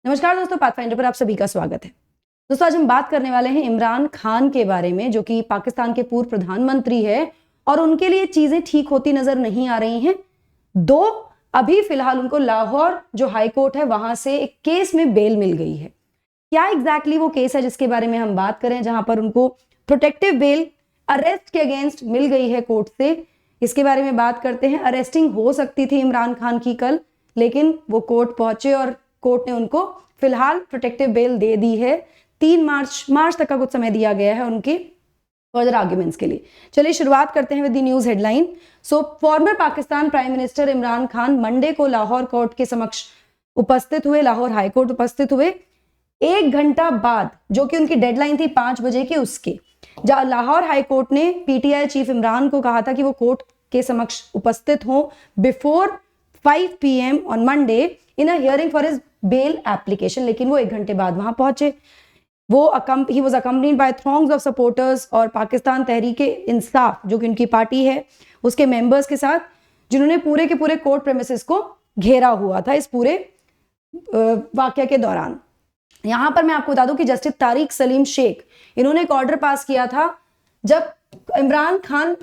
नमस्कार दोस्तों, पाथफाइंडर पर आप सभी का स्वागत है। दोस्तों, आज हम बात करने वाले हैं इमरान खान के बारे में, जो कि पाकिस्तान के पूर्व प्रधानमंत्री है और उनके लिए चीजें ठीक होती नजर नहीं आ रही हैं। अभी फिलहाल उनको लाहौर जो हाई कोर्ट है वहां से एक केस में बेल मिल गई है। क्या एग्जैक्टली वो केस है जिसके बारे में हम बात करें, जहां पर उनको प्रोटेक्टिव बेल अरेस्ट के अगेंस्ट मिल गई है कोर्ट से, इसके बारे में बात करते हैं। अरेस्टिंग हो सकती थी इमरान खान की कल, लेकिन वो कोर्ट पहुंचे और कोर्ट ने उनको फिलहाल प्रोटेक्टिव बेल दे दी है। 3 मार्च तक का कुछ समय दिया गया है उनके फर्दर आर्ग्यूमेंट्स के लिए। चलिए शुरुआत करते हैं with the news headline. Farmer Pakistan prime minister Imran Khan Monday को लाहौर कोर्ट के समक्ष उपस्थित हुए, लाहौर हाई कोर्ट उपस्थित हुए 1 घंटा बाद, जो कि उनकी डेडलाइन थी 5 बजे की, उसके जहां लाहौर हाई कोर्ट ने पीटीआई चीफ इमरान को कहा था कि वो कोर्ट के समक्ष उपस्थित हो before 5 PM on Monday in a hearing for his bail application, लेकिन वो 1 घंटे बाद वहां पहुंचे। He was accompanied by throngs of supporters और पाकिस्तान तहरीके इंसाफ, जो कि उनकी पार्टी है, उसके मेंबर्स के साथ, जिन्होंने पूरे के पूरे कोर्ट प्रेमिसेस को घेरा हुआ था इस पूरे वाकया के दौरान। यहां पर मैं आपको बता दूं कि जस्टिस तारिक सलीम शेख, इन्होंने एक ऑर्डर पास किया था जब Imran Khan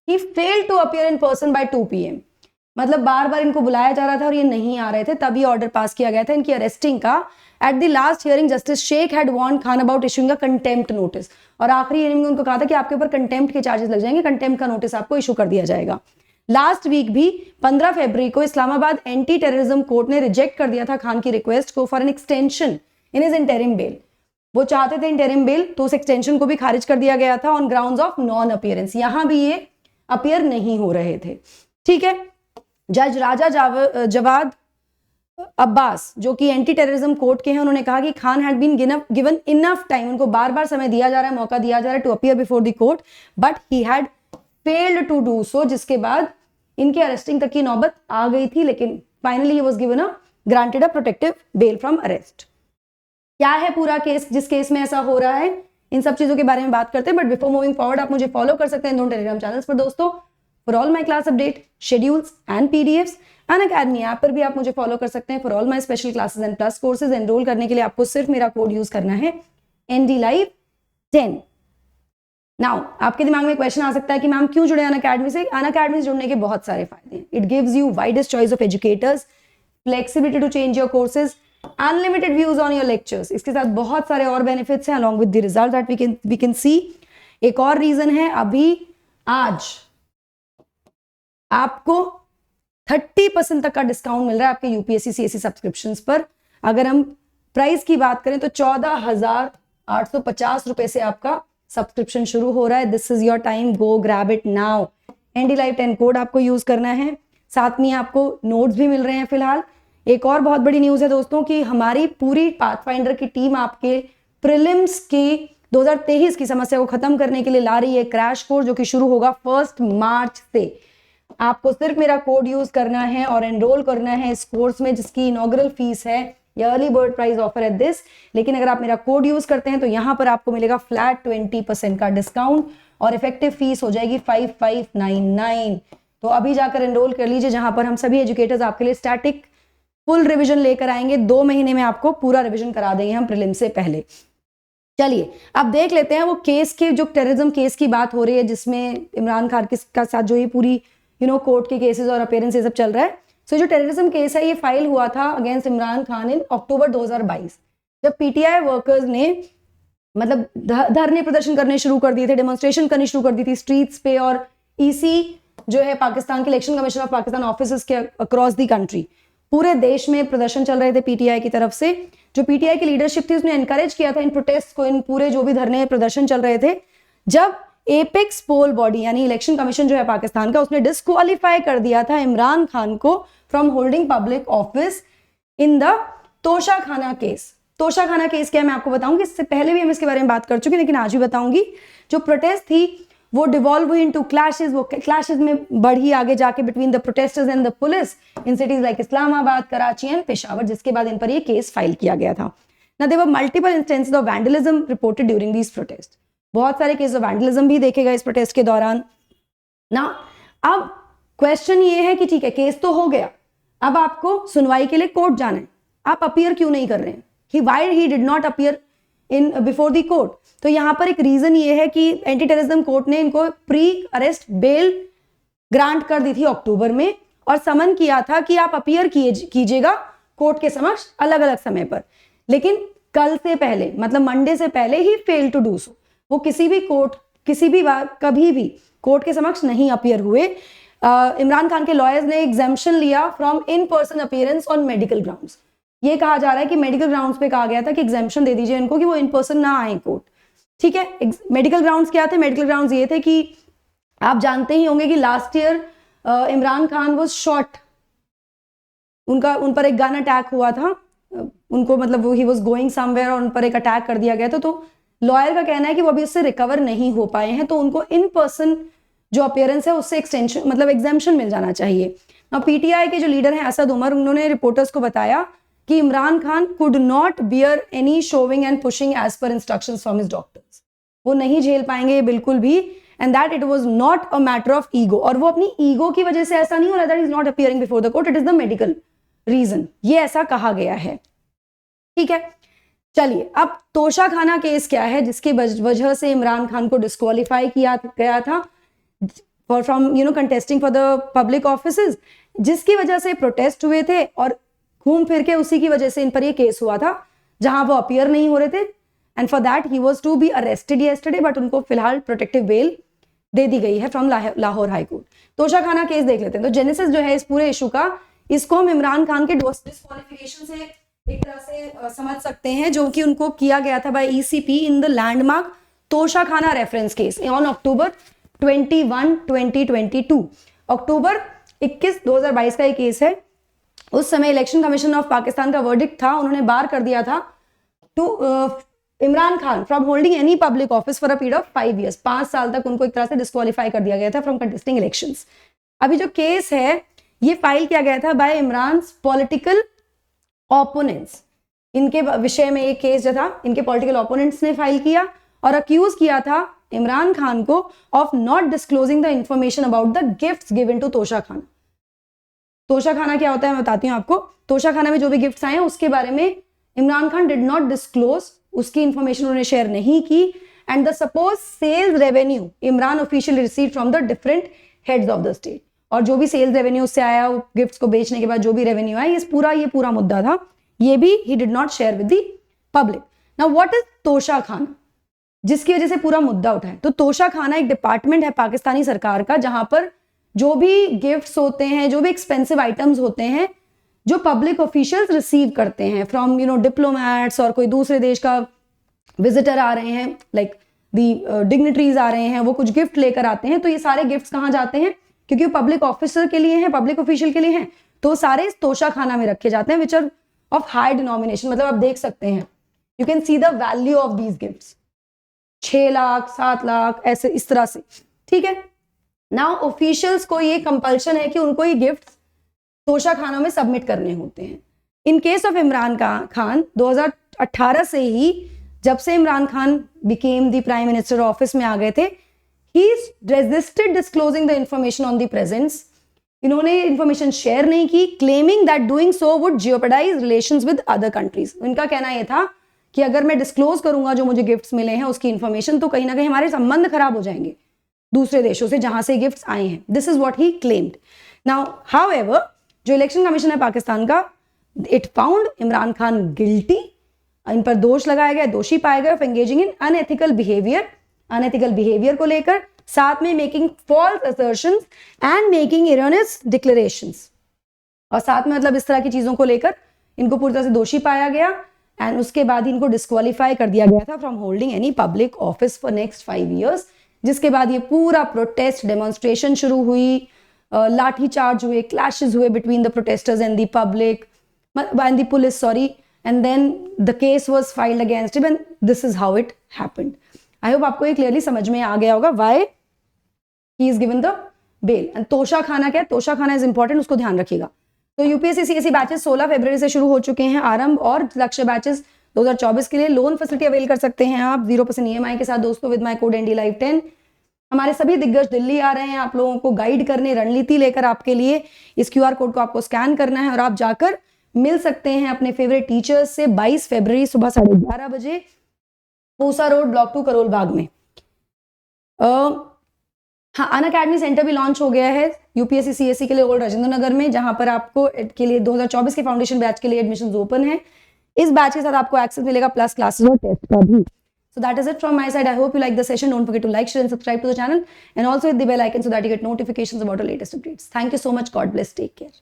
he failed to appear in person by 2 PM, मतलब बार बार इनको बुलाया जा रहा था और ये नहीं आ रहे थे, तभी ऑर्डर पास किया गया था इनकी अरेस्टिंग का। At the last hearing justice Sheikh had warned Khan about issuing a contempt notice, और आखिरी हियरिंग में उनको कहा था कि आपके ऊपर कंटेम्प्ट के चार्जेस लग जाएंगे, कंटेम्प्ट का नोटिस आपको इशू कर दिया जाएगा। लास्ट वीक भी 15 फरवरी को इस्लामाबाद एंटी टेररिज्म कोर्ट ने रिजेक्ट कर दिया था खान की रिक्वेस्ट को for an extension in his interim bell. वो चाहते थे इंटरिम बेल, तो उस एक्सटेंशन को भी खारिज कर दिया गया था on grounds of non appearance. यहां भी ये अपीयर नहीं हो रहे थे। ठीक है, जज राजा जवाद अब्बास, जो कि एंटी टेररिज्म कोर्ट के हैं, उन्होंने कहा कि Khan had been given enough time, उनको बार बार समय दिया जा रहा है, मौका दिया जा रहा है to appear before the court, but he had failed to do so, जिसके बाद इनके अरेस्टिंग तक की नौबत आ गई थी, लेकिन finally he was given granted a protective bail from arrest. क्या है पूरा केस, जिस केस में ऐसा हो रहा है, इन सब चीजों के बारे में बात करते हैं। बट बिफोर मूविंग फॉरवर्ड, आप मुझे फॉलो कर सकते हैं दोनों टेलीग्राम चैनल्स पर दोस्तों, for all my class update, schedules and PDFs। Unacademy app पर भी आप मुझे फॉलो कर सकते हैं for all my special classes and plus courses. Enrol करने के लिए आपको सिर्फ मेरा कोड यूज करना है NDLive10। नाउ आपके दिमाग में क्वेश्चन आ सकता है कि मैम क्यों जुड़े अनअकैडमी से। अनअकैडमी से जुड़ने के बहुत सारे फायदे हैं। It gives you widest choice of educators, flexibility to change your courses, unlimited views on your lectures. इसके साथ बहुत सारे और बेनिफिट्स हैं along with the result that we can see. एक और रीजन है, अभी आज आपको 30% तक का डिस्काउंट मिल रहा है आपके UPSC CSE सब्सक्रिप्शंस पर। अगर हम प्राइस की बात करें तो 14,850 रुपए से आपका सब्सक्रिप्शन शुरू हो रहा है। This is your time, go grab it now. NDLive10 code आपको यूज करना है, साथ में आपको नोट्स भी मिल रहे हैं फिलहाल। एक और बहुत बड़ी न्यूज है दोस्तों कि हमारी पूरी पाथफाइंडर की टीम आपके प्रीलिम्स की 2023 की समस्या को खत्म करने के लिए ला रही है क्रैश कोर्स, जो कि शुरू होगा 1 मार्च से। आपको सिर्फ मेरा कोड यूज करना है और एनरोल करना है इस कोर्स में, जिसकी इनॉग्रल फीस है, या अर्ली बर्ड प्राइस ऑफर है दिस। लेकिन अगर आप मेरा कोड यूज करते हैं तो यहां पर आपको मिलेगा फ्लैट 20% का डिस्काउंट और इफेक्टिव फीस हो जाएगी 5599। तो अभी जाकर एनरोल कर लीजिए, जहां पर हम सभी एजुकेटर्स आपके लिए स्टैटिक फुल रिविजन लेकर आएंगे। 2 महीने में आपको पूरा रिविजन करा देंगे हम प्रीलिम से पहले। चलिए अब देख लेते हैं वो केस के, जो टेररिज्म केस की बात हो रही है, जिसमें इमरान खान का साथ जो ये पूरी कोर्ट के केसेस और अपीयरेंस ये सब चल रहा है। सो जो टेररिज्म केस है ये फाइल हुआ था अगेंस्ट इमरान खान इन अक्टूबर 2022, जब PTI वर्कर्स ने मतलब धरने प्रदर्शन करने शुरू कर दिए थे, डेमोन्स्ट्रेशन करनी शुरू कर दी थी स्ट्रीट्स पे, और EC जो है पाकिस्तान के election commission of Pakistan office के अक्रॉस द कंट्री, पूरे देश में प्रदर्शन चल रहे थे PTI की तरफ से। जो PTI की लीडरशिप थी उसने एनकरेज किया था इन प्रोटेस्ट को, इन पूरे जो भी धरने प्रदर्शन चल रहे थे। जब एपेक्स पोल बॉडी यानी इलेक्शन कमीशन जो है पाकिस्तान का, उसने डिस्क्वालीफाई कर दिया था इमरान खान को from holding public office in the Toshakhana case. Toshakhana case क्या है मैं आपको बताऊंगी, इससे पहले भी हम इसके बारे में बात कर चुके हैं, लेकिन आज भी बताऊंगी। जो प्रोटेस्ट थी वो डिवॉल्व हुई इनटू क्लैशेस, वो क्लैशेस में बढ़ी आगे जाके between the protesters and the police in cities like Islamabad, Karachi and Peshawar, जिसके बाद इन पर ये केस फाइल किया गया था। ना there were multiple instances of vandalism reported during these protest. बहुत सारे केस ऑफ वैंडलिज्म भी देखे गए इस प्रोटेस्ट के दौरान ना। अब क्वेश्चन ये है कि ठीक है केस तो हो गया, अब आपको सुनवाई के लिए कोर्ट जाना है। आप अपीयर क्यों नहीं कर रहे हैं, why he did not appear in before the court. तो यहाँ पर एक रीजन ये है कि एंटी टेररिज्म कोर्ट ने इनको प्री अरेस्ट बेल ग्रांट कर दी थी अक्टूबर में, और समन किया था कि आप अपीयर कीजिएगा कोर्ट के समक्ष अलग अलग समय पर, लेकिन कल से पहले मतलब मंडे से पहले ही फेल टू डू सो। वो किसी भी कभी भी कोर्ट के समक्ष नहीं अपीयर हुए। इमरान खान के लॉयर्स ने एग्जेम्पशन लिया from in person appearance on medical grounds. ये कहा जा रहा है कि मेडिकल ग्राउंड्स पे कहा गया था कि एग्जेम्पशन दे दीजिए इनको कि वो इन पर्सन ना आए कोर्ट। ठीक है, मेडिकल ग्राउंड्स क्या थे? मेडिकल ग्राउंड्स ये थे कि आप जानते ही होंगे कि last year Imran Khan was shot, उन पर एक गन अटैक हुआ था, उनको मतलब ही वाज गोइंग समवेयर और उन पर एक अटैक कर दिया गया था। तो लॉयर का कहना है कि वो अभी उससे रिकवर नहीं हो पाए हैं, तो उनको इन पर्सन जो अपीयरेंस है उससे एक्सटेंशन मतलब एग्जेम्पशन मिल जाना चाहिए। now पीटीआई के जो लीडर हैं असद उमर, उन्होंने रिपोर्टर्स को बताया कि Imran Khan could not bear any showing and pushing as per instructions from his doctors. वो नहीं झेल पाएंगे बिल्कुल भी, and that it was not a matter of ego. और वो अपनी ईगो की वजह से ऐसा नहीं हो रहा that is not appearing before the court, it is the medical reason, ये ऐसा कहा गया है। ठीक है, चलिए अब तोशा खाना केस क्या है जिसकी वजह से इमरान खान को डिस्क्वालीफाई किया गया था from contesting for the public offices, जिसकी वजह से प्रोटेस्ट हुए थे और घूम फिर के उसी की वजह से इन पर ये केस हुआ था जहां वो अपीयर नहीं हो रहे थे, and for that he was to be arrested yesterday, but उनको फिलहाल प्रोटेक्टिव बेल दे दी गई है from Lahore high court. Toshakhana case देख लेते हैं। तो जेनेसिस जो है इस पूरे इशू का, इसको हम इमरान खान के डिस्क्वालिफिकेशन से एक तरह से समझ सकते हैं, जो कि उनको किया गया था by ECP in the landmark Tosha Khana reference case on October 21, 2022। October 21, 2022 का ये केस है। उस समय इलेक्शन कमीशन ऑफ पाकिस्तान का वर्डिक्ट था, उन्होंने बार कर दिया था to Imran Khan from holding any public office for a period of 5 years। 5 साल तक उनको एक तरह से डिस्क्वालीफाई कर दिया गया था फ्रॉम कंटेस्टिंग इलेक्शंस। अभी जो केस है ये फाइल किया गया था बाय इमरान पॉलिटिकल ओपोनेंट्स। इनके विषय में एक केस जो था इनके पॉलिटिकल ओपोनेंट्स ने फाइल किया और अक्यूज किया था इमरान खान को of not disclosing the information about the gifts given to Tosha Khana. Tosha Khana क्या होता है मैं बताती हूँ आपको। तोशा खाना में जो भी गिफ्ट्स आए हैं उसके बारे में Imran Khan did not disclose, उसकी इंफॉर्मेशन उन्होंने शेयर नहीं की, and the suppose sales revenue Imran officially receive from the different heads of the state. और जो भी सेल्स रेवेन्यू उससे आया, गिफ्ट्स को बेचने के बाद जो भी रेवेन्यू आया, ये पूरा मुद्दा था, ये भी he did not share with the public. Now what is Tosha Khana, जिसकी वजह से पूरा मुद्दा उठा है? तो तोशा खाना एक डिपार्टमेंट है पाकिस्तानी सरकार का, जहां पर जो भी गिफ्ट्स होते हैं, जो भी एक्सपेंसिव आइटम्स होते हैं, जो पब्लिक ऑफिशियल्स रिसीव करते हैं फ्रॉम डिप्लोमैट्स और कोई दूसरे देश का विजिटर आ रहे हैं, लाइक दी डिग्निटरीज आ रहे हैं, वो कुछ गिफ्ट लेकर आते हैं, तो ये सारे गिफ्ट्स कहाँ जाते हैं? क्योंकि वो पब्लिक ऑफिसर के लिए हैं, पब्लिक ऑफिशियल के लिए हैं, तो सारे तोशा खाना में रखे जाते हैं, which are of high denomination. मतलब आप देख सकते हैं, you can see the value of these gifts, 6 lakh 7 lakh ऐसे इस तरह से। ठीक है, नाउ ऑफिशियल्स को ये कंपल्शन है कि उनको ये गिफ्ट्स तोशा खानों में सबमिट करने होते हैं। In case of Imran Khan 2018 से ही, जब से Imran Khan became the prime minister office में आ गए थे, he resisted disclosing the information on the presence. इन्होंने इंफॉर्मेशन शेयर नहीं की, claiming that doing so would jeopardize relations with other countries. इनका कहना यह था कि अगर मैं डिस्क्लोज करूंगा जो मुझे गिफ्ट्स मिले हैं उसकी इंफॉर्मेशन, तो कहीं ना कहीं हमारे संबंध खराब हो जाएंगे दूसरे देशों से जहां से गिफ्ट्स आए हैं। This is what he claimed. Now however, जो इलेक्शन कमीशन है पाकिस्तान का, it found Imran Khan guilty. इन पर दोष लगाया गया, दोषी पाए गए of engaging in unethical behaviour को लेकर, साथ में making false assertions and making erroneous declarations, और साथ में मतलब इस तरह की चीजों को लेकर इनको पूरी तरह से दोषी पाया गया, एंड उसके बाद इनको डिस्क्वालीफाई कर दिया गया था from holding any public office for next 5 years। जिसके बाद ये पूरा प्रोटेस्ट डेमोन्स्ट्रेशन शुरू हुई, लाठी चार्ज हुए, क्लैशेस हुए between the protesters and the public and the police, and then the case was filed against him, and this is how it happened. I hope आपको ये क्लियरली समझ में आ गया होगा why he is given the bail. And Tosha Khana क्या है? तोशा खाना इज इंपॉर्टेंट, उसको ध्यान रखिएगा। तो यूपीएससी सीएसई बैचेस 16 फरवरी से शुरू हो चुके हैं आरंभ, और लक्ष्य बैचेस 2024 के लिए लोन फैसिलिटी अवेल कर सकते हैं आप 0% EMI के साथ दोस्तों, विद माय कोड NDLive10। हमारे सभी दिग्गज दिल्ली आ रहे हैं आप लोगों को गाइड करने, रणनीति लेकर आपके लिए। इस QR कोड को आपको स्कैन करना है और आप जाकर मिल सकते हैं अपने फेवरेट टीचर्स से 22 फरवरी सुबह 11:30 बजे पूसा रोड ब्लॉक 2 करोल बाग में। हाँ, अनअकैडमी सेंटर भी लॉन्च हो गया है यूपीएससी सीएससी के लिए ओल्ड राजेंद्र नगर में, जहां पर आपको के लिए 2024 के फाउंडेशन बैच के लिए एडमिशन ओपन है। इस बैच के साथ आपको एक्सेस मिलेगा प्लस क्लासेस और टेस्ट का भी। So that is it from my side. I hope you like the session. Don't forget to like, share and subscribe to the channel and also hit the bell icon so that you get notifications about the latest updates. Thank you so much. God bless. Take care.